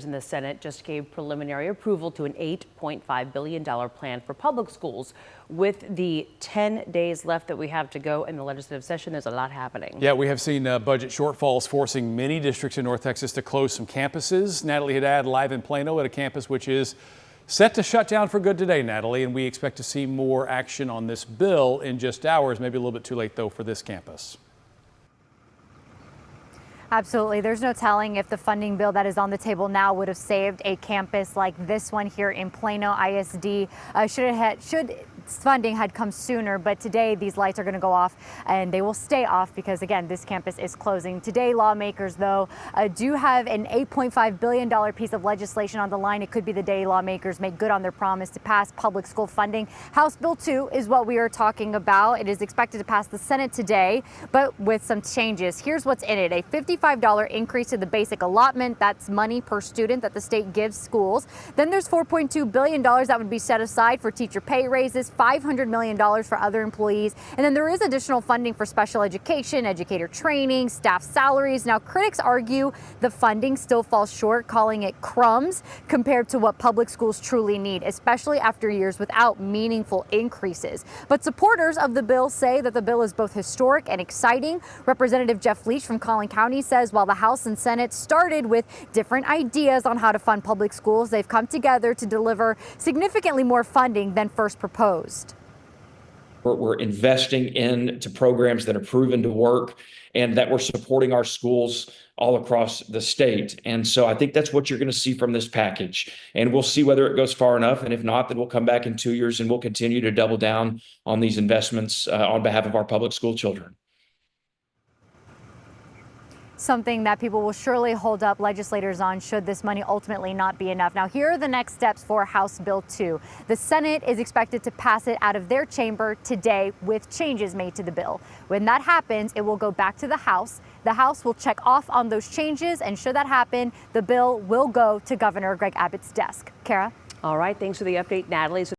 In the Senate just gave preliminary approval to an $8.5 billion plan for public schools. With the 10 days left that we have to go in the legislative session, there's a lot happening. Yeah, we have seen budget shortfalls forcing many districts in North Texas to close some campuses. Natalie Haddad live in Plano at a campus which is set to shut down for good today, Natalie, and we expect to see more action on this bill in just hours. Maybe a little bit too late, though, for this campus. Absolutely. There's no telling if the funding bill that is on the table now would have saved a campus like this one here in Plano ISD. Should funding had come sooner, but today these lights are going to go off and they will stay off because, again, this campus is closing. Today, lawmakers, though, do have an $8.5 billion piece of legislation on the line. It could be the day lawmakers make good on their promise to pass public school funding. House Bill 2 is what we are talking about. It is expected to pass the Senate today, but with some changes. Here's what's in it. A $55 increase to the basic allotment. That's money per student that the state gives schools. Then there's $4.2 billion that would be set aside for teacher pay raises, $500 million for other employees. And then there is additional funding for special education, educator training, staff salaries. Now, critics argue the funding still falls short, calling it crumbs compared to what public schools truly need, especially after years without meaningful increases. But supporters of the bill say that the bill is both historic and exciting. Representative Jeff Leach from Collin County says while the House and Senate started with different ideas on how to fund public schools, they've come together to deliver significantly more funding than first proposed. We're investing into programs that are proven to work and that we're supporting our schools all across the state. And so I think that's what you're going to see from this package. And we'll see whether it goes far enough. And if not, then we'll come back in 2 years and we'll continue to double down on these investments on behalf of our public school children. Something that people will surely hold up legislators on should this money ultimately not be enough. Now, here are the next steps for House Bill 2. The Senate is expected to pass it out of their chamber today with changes made to the bill. When that happens, it will go back to the House. The House will check off on those changes, and should that happen, the bill will go to Governor Greg Abbott's desk. Kara? All right. Thanks for the update, Natalie.